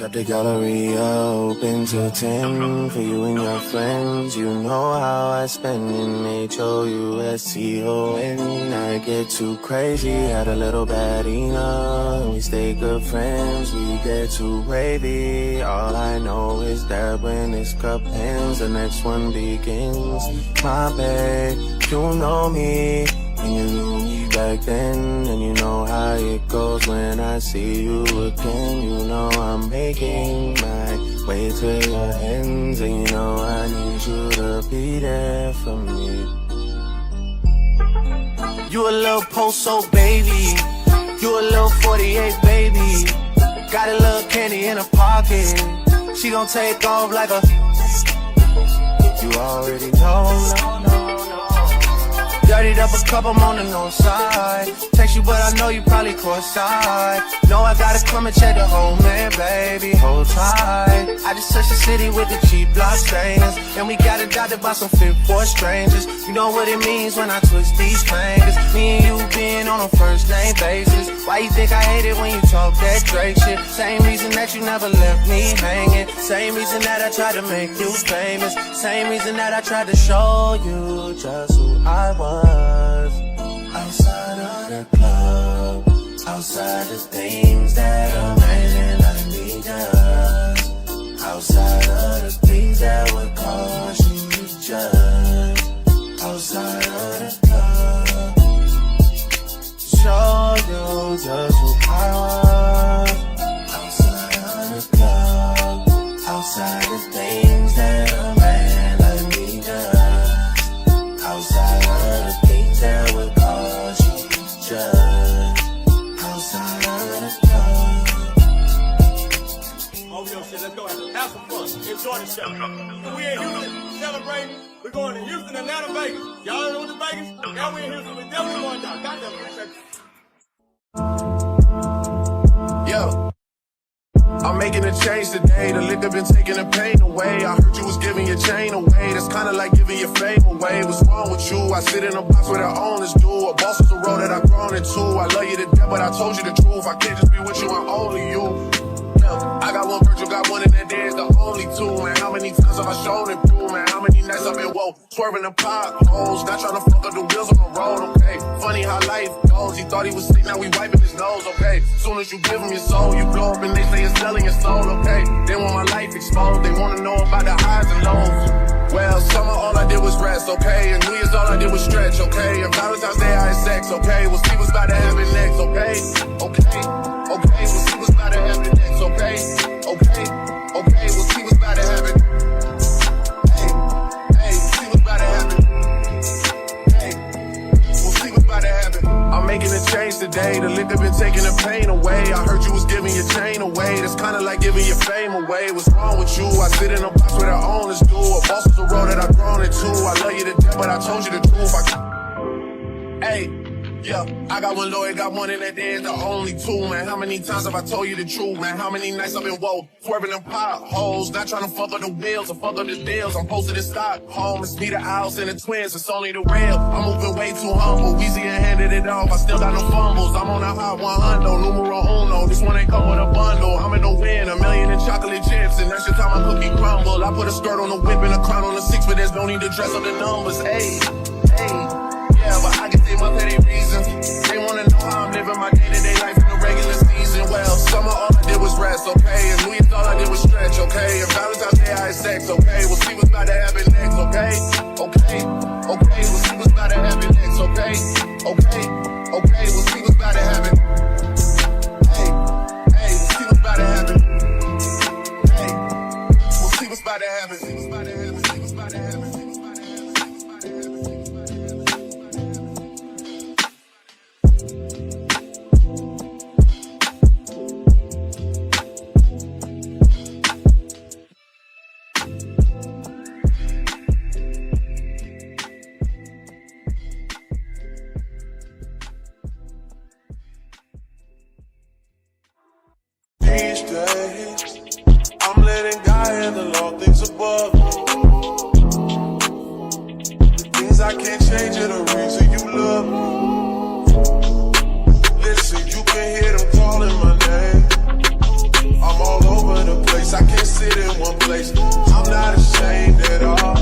Got the gallery open till 10 for you and your friends. You know how I spend in HOUSTON. I get too crazy, had a little badina. We stay good friends, we get too wavy. All I know is that when this cup ends, the next one begins. My babe, you know me, and you knew me back then, and you know how it goes when I see you again. You know I'm making my way to your ends, and you know I need you to be there for me. You a little post-so baby, you a little 48 baby. Got a little candy in her pocket, she gon' take off like a. You already know. Dirtied up a cup, I'm on the north side. Text you, but I know you probably courtside. Know I gotta come and check the whole man, baby. Hold tight. I just touched the city with the cheap block stainers, and we got adopted by some fit for strangers. You know what it means when I twist these fingers. Me and you being on a first name basis. Why you think I hate it when you talk that Drake shit? Same reason that you never left me hanging. Same reason that I tried to make you famous. Same reason that I tried to show you just who I was. Outside of the club, outside the things that a man like me does, outside of the things that would cause you to judge, outside of the club, show you just who I was. Outside of the club, outside the things that a man like me does, outside of the things that would cause you to judge, outside of the club. Oh, yo, shit, let's go have some fun. Enjoy the show. We in Houston celebrating. We're going to Houston, Atlanta, Vegas. Y'all know the Vegas? Now we in Houston. We're definitely going down. Goddamn, Yo, I'm making a change today. The liquor been taking the pain away. I heard you was giving your chain away. That's kinda like giving your fame away. What's wrong with you? I sit in a box where the owners do. A boss is a role that I've grown into. I love you to death, but I told you the truth. I can't just be with you and only you. I got one Virgil, got one, and that there's the only two, man. How many times have I shown and proved, man? How many nights I've been woke, swerving the potholes, not trying to fuck up the wheels on the road, okay? Funny how life goes. He thought he was sick, now we wiping his nose, okay? Soon as you give him your soul, you blow up and they say you're selling your soul, okay? They want my life exposed, they wanna know about the highs and lows. Well, summer all I did was rest, okay? And New Year's all I did was stretch, okay? And Valentine's Day I had sex, okay? We'll see what's about to happen next, okay? Okay, okay, we'll see what's about to happen next, okay? Okay, okay, we'll see what's about to happen. Hey, hey, we'll see what's about to happen. Hey, we'll see what's about to happen. I'm making a change today. The liquor been taking the pain away. I heard you was giving your chain away. That's kinda like giving your fame away. What's wrong with you? I sit in a box where the owners do. A boss is a role that I've grown into. I love you to death, but I told you the truth. Hey. Yeah, I got one lawyer, got one, and that there's the only two, man. How many times have I told you the truth, man? How many nights I've been woke, swerving them potholes, not trying to fuck up the wheels or fuck up the deals. I'm posted in Stockholm, it's me, the Owls, and the twins, it's only the real. I'm moving way too humble, Weezy and handed it off, I still got no fumbles. I'm on a hot 100, numero uno, this one ain't come with a bundle. I'm in the win, $1 million in chocolate chips, and that's your time my cookie crumble. I put a skirt on the whip and a crown on the 6, but there's no need to dress up the numbers. Hey, hey. Yeah, but I can see my petty reasons. They wanna know how I'm living my day-to-day life in the regular season. Well, summer all I did was rest, okay? And New Year's all I did was stretch, okay? And Valentine's Day I had sex, okay? We'll see what's about to happen next, okay? Okay, okay, we'll see what's about to happen next, okay? Okay, okay, we'll see what's about to happen. Hey, hey, we'll see what's about to happen. Hey, we'll see what's about to happen. See what's about to happen. See what's about to happen. These days, I'm letting God handle all things above. The things I can't change are the reason you love me. Listen, you can hear them calling my name. I'm all over the one place. I'm not ashamed at all.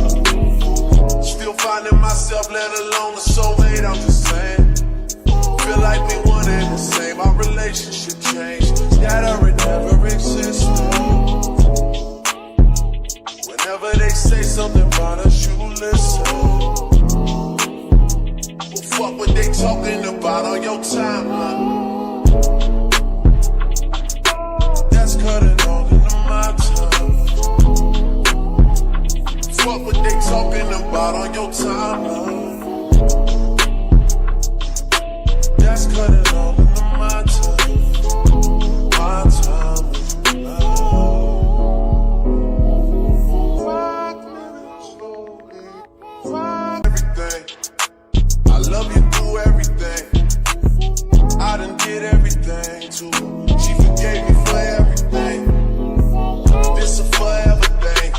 Still finding myself, let alone a soulmate, I'm just saying. Feel like we one and the same, our relationship changed. That or it never existed. Whenever they say something about us, you listen. Well, fuck what they talking about on your timeline. That's cutting all into my time. Fuck what they talking about on your timeline. That's cutting all into my time. My time is love. 5 minutes slowly. Everything. I love you through everything. I done did everything too. She forgave me for everything. This a forever thing.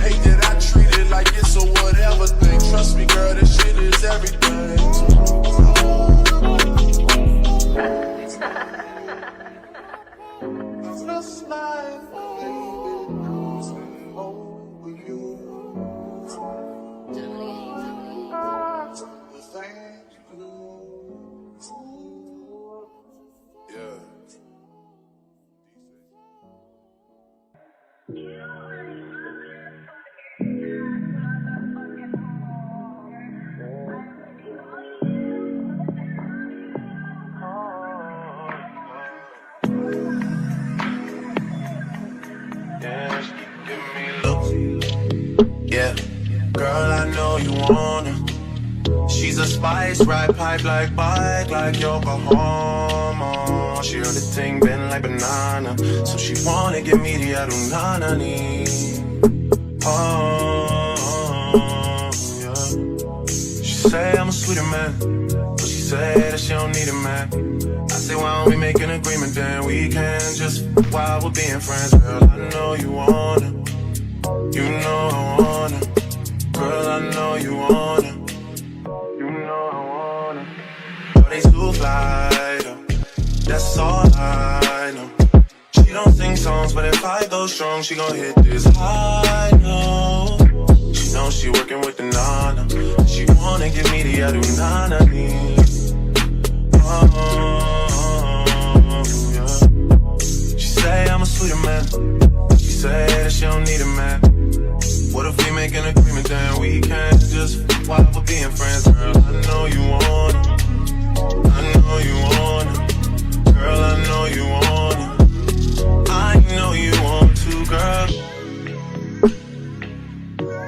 Hate that I treat it like it's a whatever thing. Trust me, girl, this shit is everything too. Just like baby, over you. Thank you. Yeah. Yeah, girl, I know you want her. She's a spice, ride pipe like bike, like Yokohama. She heard the thing bend like banana, so she wanna give me the adunanani. Oh, yeah. She say I'm a sweeter man, but she say that she don't need a man. I say, why don't we make an agreement, then we can just while we're being friends. Girl, I know you want her. You know I want her. Girl, I know you want her. You know I want her. But they too fly, though. That's all I know. She don't sing songs, but if I go strong, she gon' hit this high note. She knows she working with the nana. She wanna give me the adunanani. Oh, yeah. She say I'm a sweeter man. She say that she don't need a man. What if we make an agreement, then we can just while we're being friends. Girl, I know you want it. I know you want it. Girl, I know you want it. I know you want to, girl.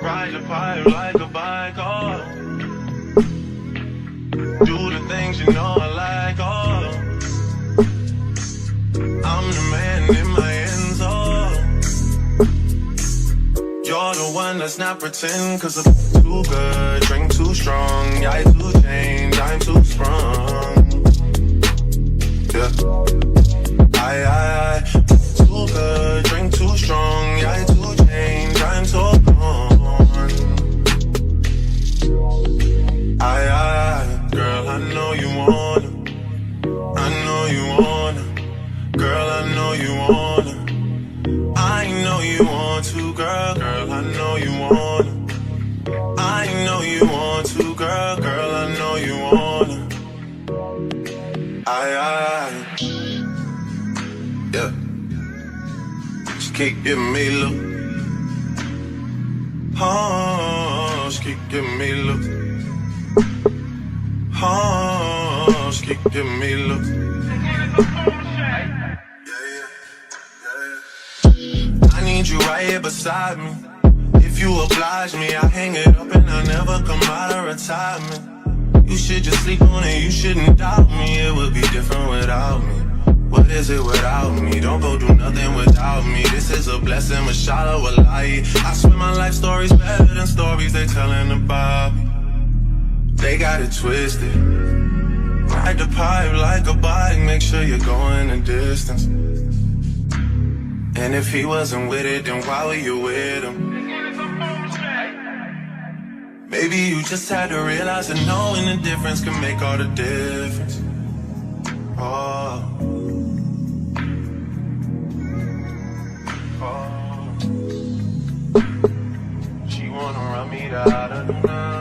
Ride the pipe like a bike, oh. Do the things you know I like, oh. I'm the man in my ends, oh. You're the one that's not pretend, cause I'm too good, drink too strong. Yeah, I too change, I'm too sprung. Yeah. I too good, drink too strong. Yeah, I too change, I'm so gone. Girl, I know you want her. I know you want her. Girl, I know you want her. I know you want to, girl. Girl, I know you want her. I know you want to, girl. Girl, I know you want her. Yeah. She keep giving me look. Oh, she keep giving me look. Oh, she keep giving me look. I need you right here beside me. If you oblige me, I hang it up and I never come out of retirement. You should just sleep on it, you shouldn't doubt me. It would be different without me. What is it without me? Don't go do nothing without me. This is a blessing, mashallah, wallahi. I swear my life story's better than stories they telling about me. They got it twisted. Ride the pipe like a bike, make sure you're going the distance. And if he wasn't with it, then why were you with him? Maybe you just had to realize that knowing the difference can make all the difference. Oh. Oh. nah, nah.